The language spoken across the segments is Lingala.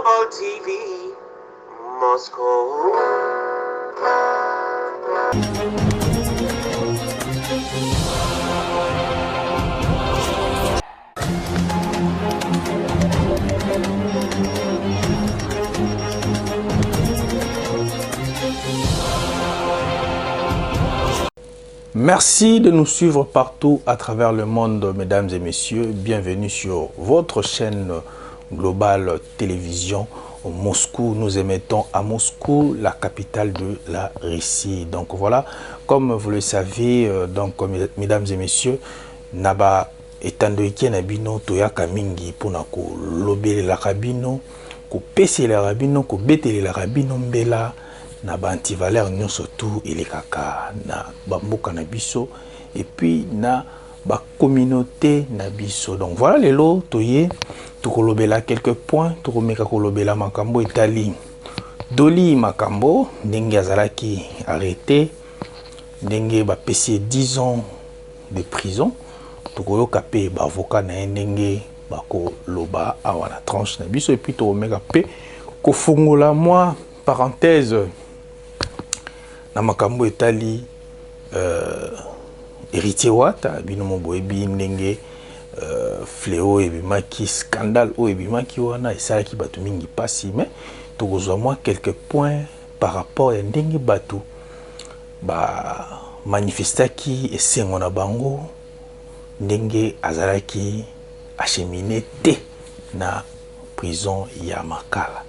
Global TV, Moscow. Merci de nous suivre partout à travers le monde, mesdames et messieurs. Bienvenue sur votre chaîne Global Télévision au Moscou. Nous émettons à Moscou, la capitale de la Russie. Donc voilà, comme vous le savez, mesdames et messieurs, naba etandoiki na bino toyaka mingi pona ko lobele la rabino, ko pese la rabino, ko betele la rabino mbela. Na ba antivaleur nyonso tout elekaka na bamboka na biso et puis na ba communauté na biso. Donc voilà lelo toye tokolobela quelques points tokomeka kolobela makambo etali Doli Makambo ndenge azalaki arrêté ndenge ba pesi 10 ans de prison tokoyoka pe ba avocat na ndenge bako loba awana tranche na biso et puis tokomeka pe kofungola moi parenthèse na makambo etali héritier wata bino moboyebi ndenge fléau ebimaki scandale o ebimaki wana esalaki bato mingi pasi mais tokozwa moi quelques points par rapport ya ndenge bato ba manifestaki esengo na bango ndenge azalaki acheminé te na prison ya Makala.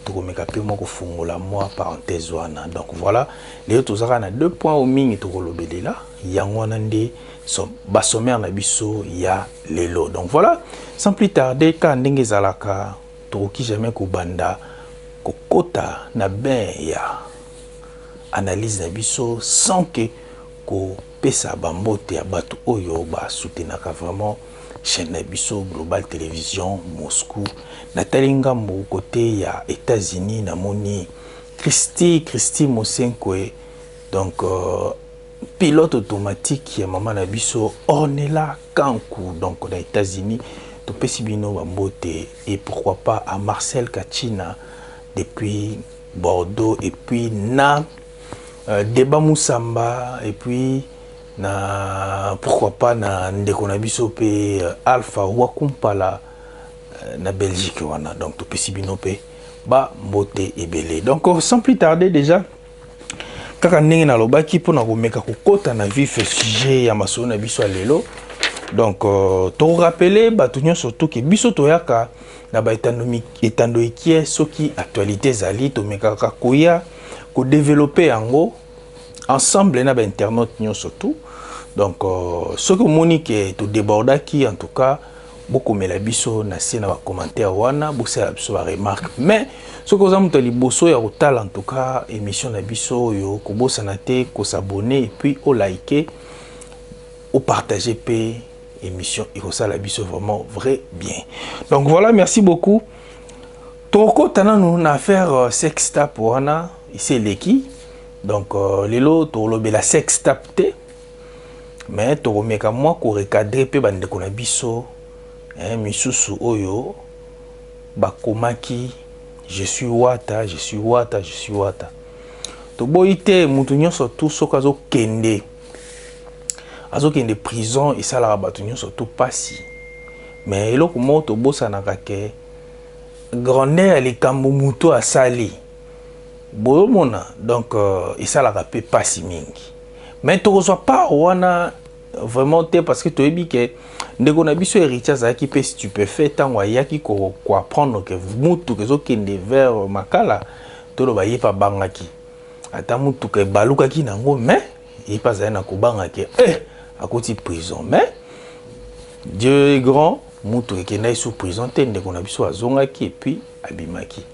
Moi parenthèse wana. Donc voilà, les autres na 2 points au mingi to kolobela yangwana nde so basommer na biso ya lelo. Donc voilà, sans plus tarder ka ndenge zalaka toki jamais ko banda kokota na ben ya analyse na biso sans que ko pesa bambote ya bato oyo ba soutenaka vraiment chaîne Nabiso Global Télévision Moscou. Nathalie Ngambo côté ya États-Unis namoni Christy Mosenkwe donc pilote automatique ya maman Nabiso Ornella Kankou donc aux États-Unis to pesibino bambote et pourquoi pas à Marcel Kachina depuis Bordeaux et puis na Deba Moussamba et puis na pourquoi pas na ndeko na biso pe Alpha Wakumpala na Belgique wana donc to pesibino pe ba mbote ebele. Donc sans plus tarder déjà kaka ndenge na lobaki pona komeka kokota na vif sujet ya masolo na biso lelo. Donc to rappeler bato nyonso surtout que biso toyaka na ba etandoiki soki actualité zali to meka koya ko développer yango ensemble na ba internaute nyonso surtout. Donc ce que Monique to débordaki en tout cas beaucoup mais la biso na sina ba commentaire wana bosse la biso ba remarque mais ce que vous avez liboso ya rotal en tout cas émission na biso yo ko bossa na te ko s'abonner et puis au liker au partager pe émission et ça la biso vraiment vrai bien. Donc voilà, merci beaucoup. Toko tana nous na faire sextape wana ici leki. Donc lelo to lobela sextape te. Mais to remeka moi ko recadrer pe bande ko na biso misusu oyo bakomaki je suis wata to boite mutu nyonso tout sokazo kende prison et ça la batu nyonso tout pasi mais eloko moto bosa na kake grandeur les kambo mutu asali boyomona donc et ça la pe pasi mingi. Mais tu ne reçois pas wana vraiment parce que tu es dit que ndeko na biso héritier azaki pe stupéfait tango ayaki ko apprendre que mutu kezo kende vers Makala to lo baye pa bangaki ata mutu ke balukaki nango mais il pas na ko bangaki akoti prison mais Dieu est grand mutu ke na sous prison te ndeko na biso azongaki et puis abimaki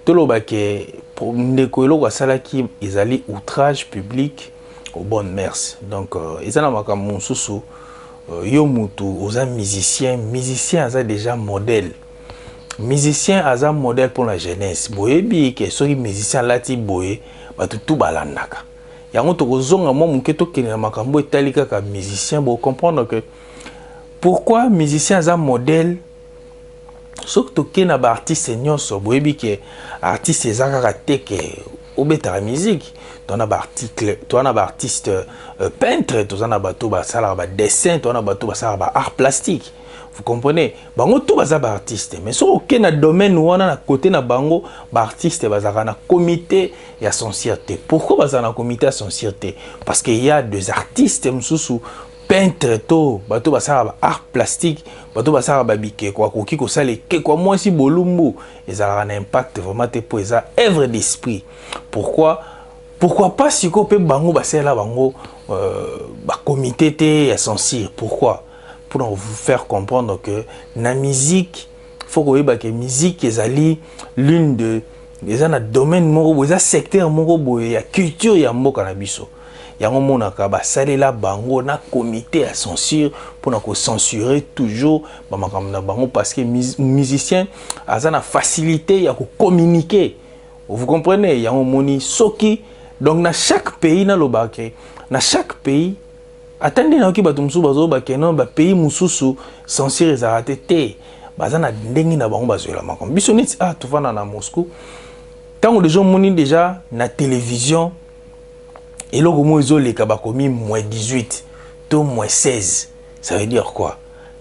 to lo ba ke ndeko eloko asalaki ezali outrage public aux bonnes mœurs. Donc ils ont un monsusu yo mutu aux musicien a déjà modèle pour la jeunesse boyebi que soki musicien lati boye batu tout balandaka yango to kozonga mo muketo kenela makambo etali kaka musicien bo comprendre que pourquoi musicien a modèle soki toke na ba artiste nyonso boyebi ke artiste ezaka teke obeta la musique tona ba article tona ba artiste peintre tozana bato ba sala ba dessin tona bato ba sala ba art plastique. Vous comprenez? Bango tout baza ba artiste mais so oké na domaine wana na côté na bango ba artiste bazaka na comité ya sincérité. Pourquoi baza na comité ya sincérité? Parce qu'il y a des artistes mususu peintre to bato basala ba art plastique bato basala ba bike kwa koki ko sala ke kwa moi si bolumbu ezala un impact vraiment te pour eza œuvre d'esprit. Pourquoi pas si ko pe bango basala bango ba comité te ya censure? Pourquoi? Pour vous faire comprendre que la musique, il faut que la musique est l'une de les un domaine moko, les secteur moko, il y a culture, il y a moko cannabis. Il y a un monde qui a salé la bango na comité à censure pour nous censurer toujours parce que les musiciens ont la facilité à communiquer. Vous comprenez? Il y a un moni soki donc dans chaque pays na lobake, dans chaque pays attendez na ki bato mususu bazo bakeno ba pays mususu censure ezarate te bazana ndengi na bango bazoela makambo biso neti tofana na Moscou tango déjà moni déjà na télévision eloko mo ezoleka bakomi -18 to -16 ça veut dire quoi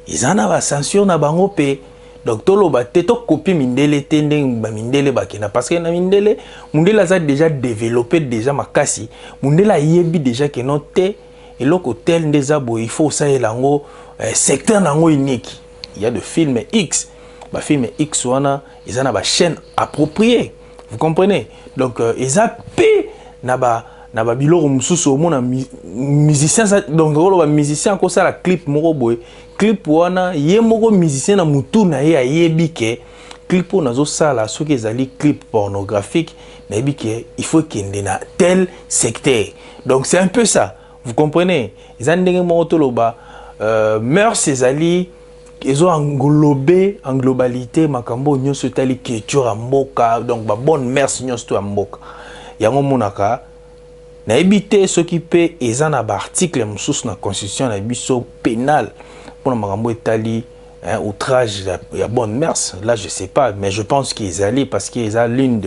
izana ba censure na bango pe donc toloba te to copie mindele te ndenge ba mindele bakena parce que na mindele mundela za déjà développé déjà makasi mundela yebi déjà que non te et l'hôtel des abo il faut ça et lango secteur nango unique. Il y a de films X, bah film X wana ils ont ba chaîne appropriée. Vous comprenez? Donc ils a p na ba biloko mususu mona musicien donc ba musicien ko ça la clip moko boy clip wana ye moko musicien na mutu na ye ayebi ke clip on azo sala soki ezali clip pornographique na yebi ke il faut kende na tel secteur. Donc c'est un peu ça. Vous comprenez? Ils ont dit meurs ces alliés, ils ont englobé en globalité makambo nyonso tali culture amboka donc ba bonne mœurs nyonso amboka. Yango monaka na ebité ce qui peut ils ont un article mususu na constitution na biso pénal pour makambo etali outrage la bonne mœurs. Là je sais pas mais je pense qu'ils allaient parce qu'ils ont l'une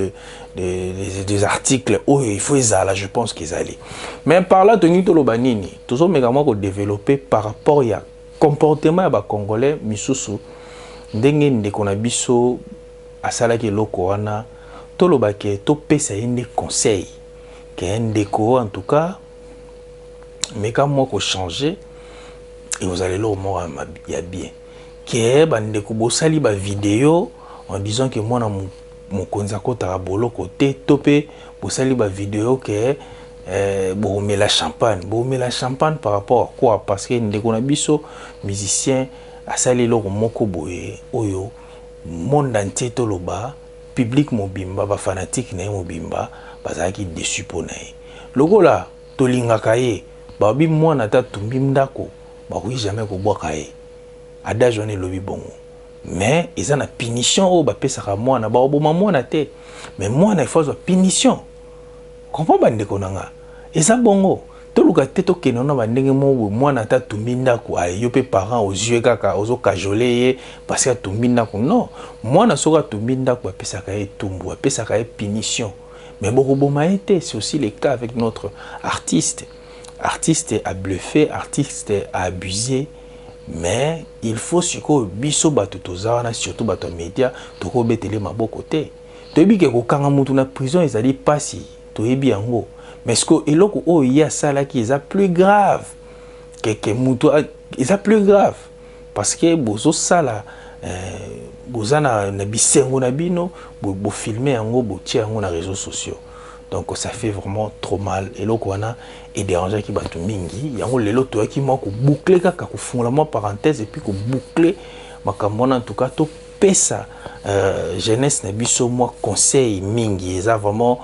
des articles où il faut là je pense qu'ils allaient mais par là tenu to lobanini toujours mégalement ko développer par rapport à comportement ba congolais misusu ndenge ndeko na biso asala ke loko wana to lobake to pesa inde conseil que ndeko en tout cas mais quand moi ko changer et vous allez le mot ya bien que bandeko bosali ba vidéo en disant que moi na mon konzako tarabolo côté topé bosali ba vidéo que bomé la champagne par rapport à quoi parce que ndeko na biso musicien asali loko moko boye oyo monde entier toloba public mobimba ba fanatique na mobimba bazaki déçu ponaye lokola tolingaka ye babi mwana ta tumbi ndako ba oui jamais ko boka ye adage on est lobi bongo mais ils ont une punition au ba pesaka mwana ba oboma mwana te mais mwana il faut une punition comprends ba ndeko nanga eza bongo toluka te to kenona ba ndenge mo mwana ta tumbinda ko ayo pe parents aux yeux kaka ozo kajolé ye parce que tumbinda ko non mwana soka tumbinda ko pesaka ye tumbu pesaka ye punition mais beaucoup boma été c'est aussi le cas avec notre artiste a bluffé artiste a abusé. Mais il faut que biso bato tozana surtout bato média toko betele maboko te toyebi ke kokanga mutu na prison ezali pasi toyebi yango mais ce que eloko o ya sala ki eza plus grave que mutu eza plus grave parce que bozo sala bozana na bisengo na bino bo filmer yango bo tia yango na réseaux sociaux donc ça fait vraiment trop mal et loko wana et déranger qui batu mingi yango lelo to ki moko boucler kaka ko fungula mo parenthèse et puis ko boucler makamona en tout cas to pesa jeunesse na biso moi conseil mingi eza vraiment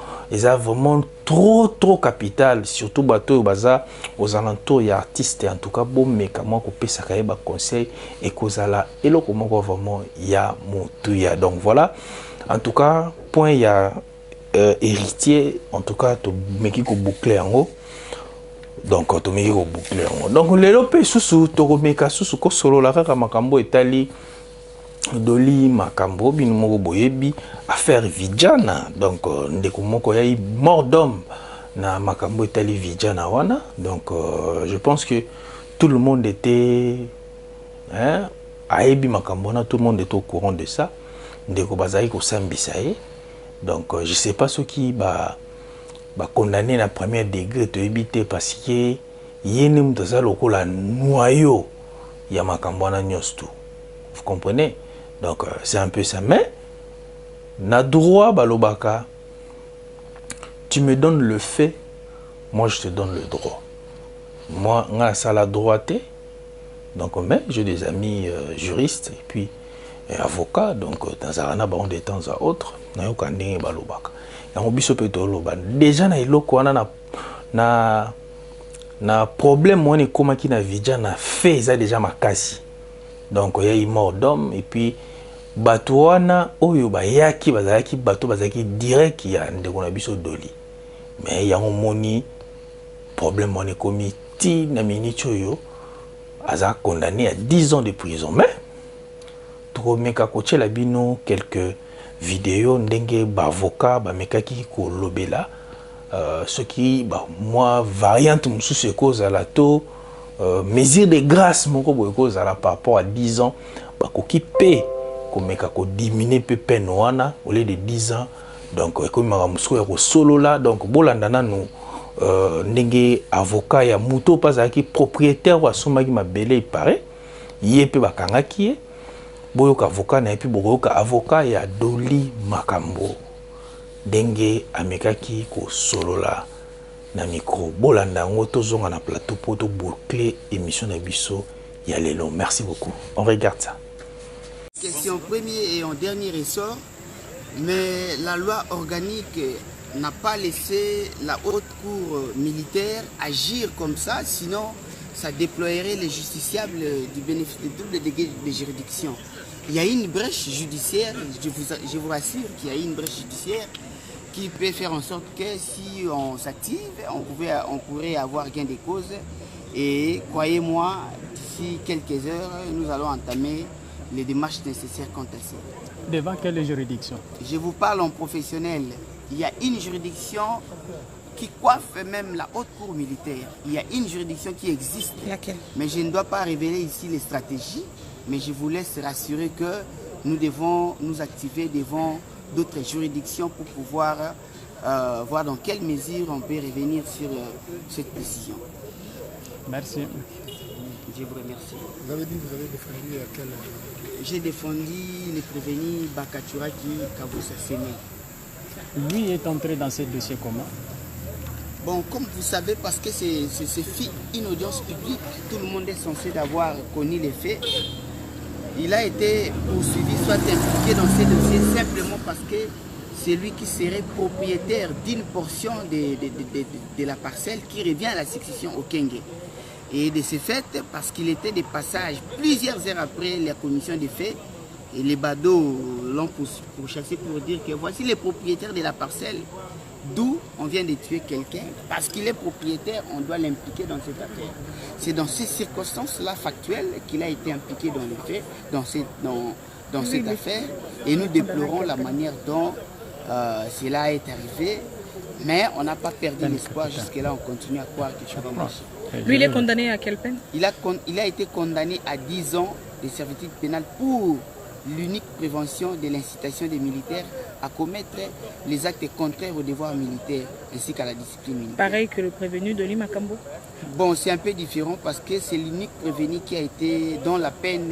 trop capital surtout bato baza aux alentours ya artistes en tout cas bon mais comment ko pesa ka ba conseil et kozala eloko moko vraiment ya mutuya donc voilà en tout cas point ya héritier en tout cas to meki ko boucler yango donc to meki ko boucler yango donc lelo pe susu to ko meka susu ko solo la kaka makambo etali Doli Makambo bino moko boyebi affaire Vijana donc ndeko moko ya mort d'homme na Makambo etali Vijana wana donc je pense que tout le monde était ayebi Makambo na tout le monde était au courant de ça ndeko bazali ko sambisa ye donc je sais pas ce qui ba condamné na premier degré to éviter parce que yene mutaza lokola noyau ya Makambo na nyostu vous comprenez. Donc, c'est un peu ça. Mais, na droit, balobaka, tu me donnes le fait, moi je te donne le droit. Moi, ça la droité. Donc, mais j'ai des amis juristes et puis avocats. Donc, dans Arana, de temps à autre, déjà, na problème, moi, comment qui na vidja na fait ça déjà ma casse. Donc, il y a eu mort d'homme et puis Batouana, oyo bayaki bazaki bateau bazaki direct ya ndeko na biso doli. Mais il y a un moni problème on est commis ti na minute oyo aza condamné à 10 ans de prison. Mais trop meka koche la bino quelques vidéos ndenge bavocat ba mekaki ko lobela ce qui moi variante mususu cause à la to mesure de grâce moko boye cause à la par rapport à 10 ans ba koki paie comme kako diminuer peu peine wana au lieu de 10 ans donc comme maramusko ya solo là donc bolandana nous ndenge avocat ya muto pas aki propriétaire wa somaki mabele il paraît yepé bakangaki boyoka avocat na et puis boyoka avocat ya Doli Makambo ndenge amekaki ko solo là na micro bolanda ngo tozonga na plateau poto boucler émission na biso ya lelo. Merci beaucoup, on regarde ça. Question premier et en dernier ressort, mais la loi organique n'a pas laissé la haute cour militaire agir comme ça, sinon ça déploierait les justiciables du bénéfice de double degré de juridiction. Il y a une brèche judiciaire, je vous rassure qu'il y a une brèche judiciaire qui peut faire en sorte que si on s'active, on pourrait avoir gain de cause. Et croyez-moi, d'ici quelques heures, nous allons entamer les démarches nécessaires quant à ça. Devant quelle juridiction? Je vous parle en professionnel. Il y a une juridiction qui coiffe même la haute cour militaire. Il y a une juridiction qui existe. Laquelle? Mais je ne dois pas révéler ici les stratégies, mais je vous laisse rassurer que nous devons nous activer devant d'autres juridictions pour pouvoir voir dans quelle mesure on peut revenir sur cette décision. Merci. Je vous remercie. Vous avez dit que vous avez défendu à quel... J'ai défendu le prévenu Bakaturaki Kavusa Séné. Lui est entré dans ce dossier comment? Bon, comme vous savez, parce que c'est une audience publique, tout le monde est censé d'avoir connu les faits. Il a été poursuivi, soit impliqué dans ces dossiers simplement parce que c'est lui qui serait propriétaire d'une portion de la parcelle qui revient à la succession au Kenge. Et de ce fait, parce qu'il était de passage plusieurs heures après la commission des faits, et les badauds l'ont pourchassé pour dire que voici les propriétaires de la parcelle, d'où on vient de tuer quelqu'un. Parce qu'il est propriétaire, on doit l'impliquer dans cette affaire. C'est dans ces circonstances-là factuelles qu'il a été impliqué dans les faits, dans cette affaire. Et nous déplorons la manière dont cela est arrivé. Mais on n'a pas perdu l'espoir. Jusque-là, on continue à croire que ça va marcher. Lui, il est condamné à quelle peine? Il a été condamné à 10 ans de servitude pénale pour l'unique prévention de l'incitation des militaires à commettre les actes contraires aux devoirs militaires ainsi qu'à la discipline militaire. Pareil que le prévenu Doli Makambo? Bon, c'est un peu différent parce que c'est l'unique prévenu qui a été dans la peine,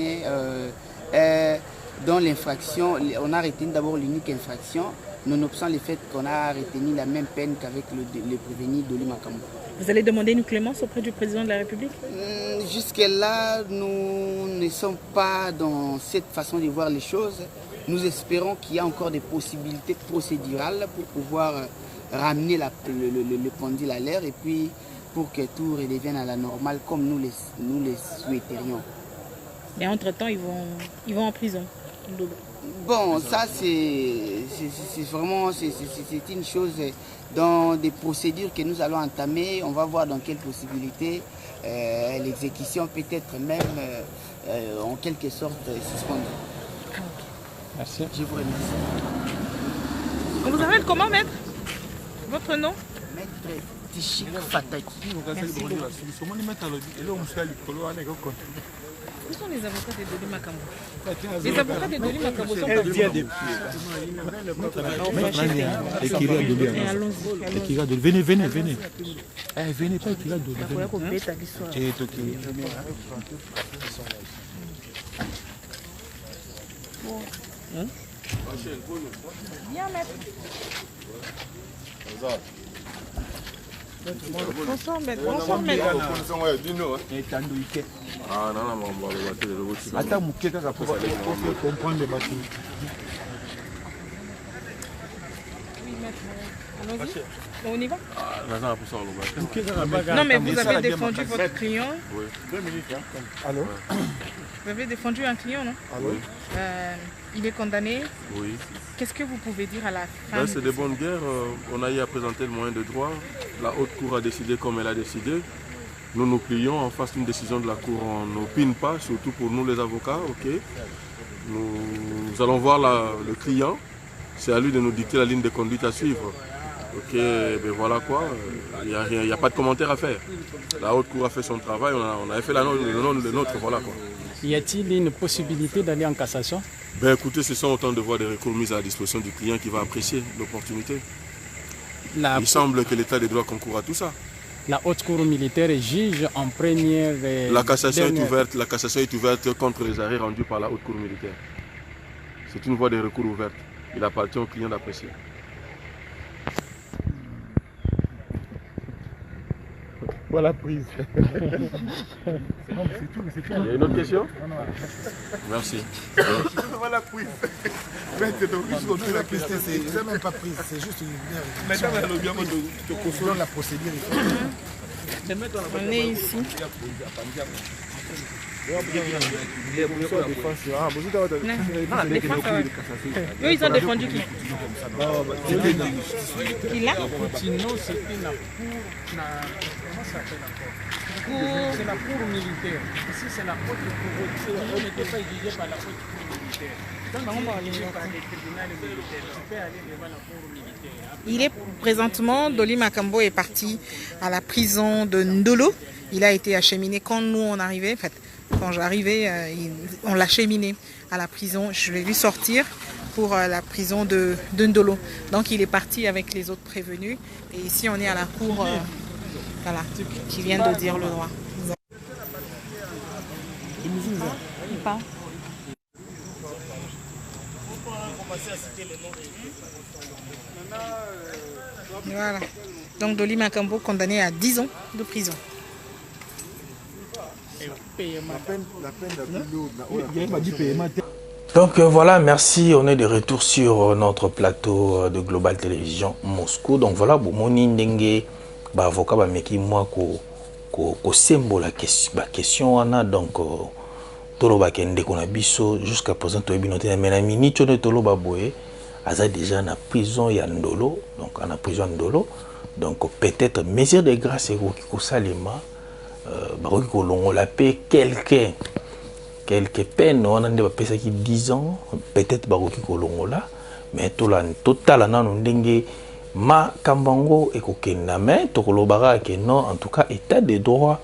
dans l'infraction. On a retenu d'abord l'unique infraction, nonobstant le fait qu'on a retenu la même peine qu'avec le prévenu Doli Makambo. Vous allez demander une clémence auprès du président de la République? Jusque-là, nous ne sommes pas dans cette façon de voir les choses. Nous espérons qu'il y a encore des possibilités procédurales pour pouvoir ramener le pendule à l'air et puis pour que tout redevienne à la normale comme nous les souhaiterions. Mais entre-temps, ils vont en prison. Bon, ça c'est vraiment c'est une chose dans des procédures que nous allons entamer. On va voir dans quelles possibilités l'exécution peut être même en quelque sorte suspendue. Merci. Je vous remercie. On vous appelle comment, maître? Votre nom? Maître Tichik Fataki. Merci beaucoup. Où sont les avocats de Doli Makambo? Les avocats de Doli Makambo sont partis. Allons-y. Venez. Venez pas Ekira Doli. Viens, maître. Bonsoir, maître. Bonsoir, maître. Ah, non, non, on va le battre. Attends, mon quelqu'un pour comprendre les bateaux. Oui, maître. Allons-y. On y va? Non, Non, mais vous avez défendu votre client. Oui. 2 minutes. Allô? Vous avez défendu un client, non? Allô? Il est condamné. Oui. Qu'est-ce que vous pouvez dire à la fin? C'est de bonne guerre. On a eu à présenter le moyen de droit. La haute cour a décidé comme elle a décidé. Nous nous plions en face d'une décision de la cour. On n'opine pas, surtout pour nous les avocats. Ok. Nous allons voir le client. C'est à lui de nous dicter la ligne de conduite à suivre. Ok, ben voilà quoi. Il n'y a pas de commentaire à faire. La haute cour a fait son travail. On avait fait le nôtre. Voilà quoi. Y a-t-il une possibilité d'aller en cassation? Ben écoutez, ce sont autant de voies de recours mises à la disposition du client qui va apprécier l'opportunité. Il semble que l'état des droits concourt à tout ça. La haute cour militaire juge en première. La cassation est ouverte contre les arrêts rendus par la haute cour militaire. C'est une voie de recours ouverte. Il appartient au client d'apprécier. Voilà prise. Il y a une autre question? Merci. Voilà prise. La piste, c'est même pas prise, c'est juste une. Selon la procédure, On est ici. Eux, ils ont défendu qui? Qui là? C'est la cour militaire. Ici, c'est la haute cour. On n'était pas jugé par la haute cour militaire. Il est présentement, Doli Makambo est parti à la prison de Ndolo. Il a été acheminé quand nous on arrivait. En fait, quand j'arrivais, on l'a acheminé à la prison. Je vais lui sortir pour la prison de Ndolo. Donc il est parti avec les autres prévenus. Et ici on est à la cour, voilà, qui vient de dire le droit. Il part. Voilà. Donc Doli Makambo condamné à 10 ans de prison. Donc voilà, merci. On est de retour sur notre plateau de Global Télévision Moscou. Donc voilà, Bomoni Ndenge, avocat Bameki, moi, ko sembo la question, on a donc Toloba Kende Konabiso, jusqu'à présent, Toebinoté, mais la minute de Toloba Boé, Aza déjà en prison, il y a Ndolo, donc en prison Ndolo. Donc peut-être, mesure de grâce, et Kiko Salima, Baroko Longo la paix, quelques peines, on a des personnes qui 10 ans, peut-être Baroko Longo là, mais total, on a un ma Kambango et Kokename, Tokolobara, que non, en tout cas, état de droit.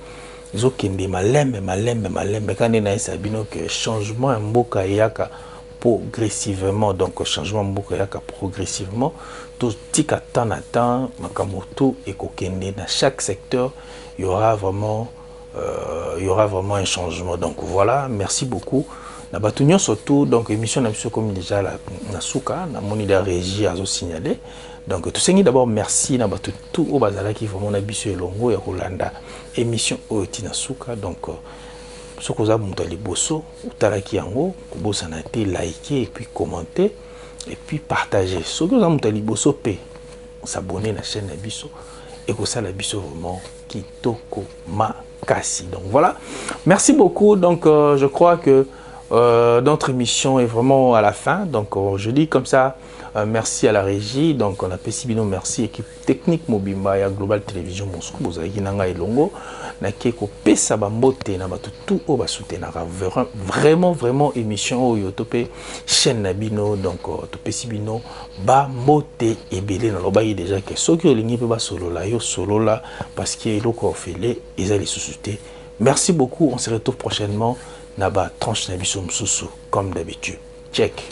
Ils ont malembe, quand on a sabino que changement mboka yaka progressivement, donc changement mboka yaka progressivement, tout tika temps à temps, makamoto et kokende dans chaque secteur, il y aura vraiment un changement. Donc voilà, merci beaucoup. Na batunyo surtout donc émission na biso comme déjà la nasuka na moni la régie a signalé. Donc tout ça d'abord merci na batu tout au bazala qui vraiment na biso elongo ya Rolanda émission oti nasuka. Donc ce que vous avez monté bosso utalaki yango kobosa na te liker et puis commenter et puis partager. Ce que vous avez monté bosso pe s'abonner à la chaîne na biso et que ça la biso vraiment kitoko makasi. Donc voilà, merci beaucoup. Donc je crois que Notre émission est vraiment à la fin. Donc, je dis comme ça, merci à la régie. Donc, on a Pessibino, merci. Équipe technique Mobimba et Global Télévision Moscou. Vous avez Nanga et Longo. Nakeko Pesa Bambote, Nabatu tout au Basutenara. Vraiment, émission au Yotope, chaîne Nabino. Donc, Pessibino, Bambote et Belé. Nalobaye déjà que ceux qui ont ligné peut solo là, yo solo là, parce qu'il y a l'eau fait les ailes sous-soutés. Merci beaucoup. On se retrouve prochainement. Naba tranche Nabiso Msusu, comme d'habitude. Check.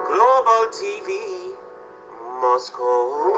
Global TV, Moscow.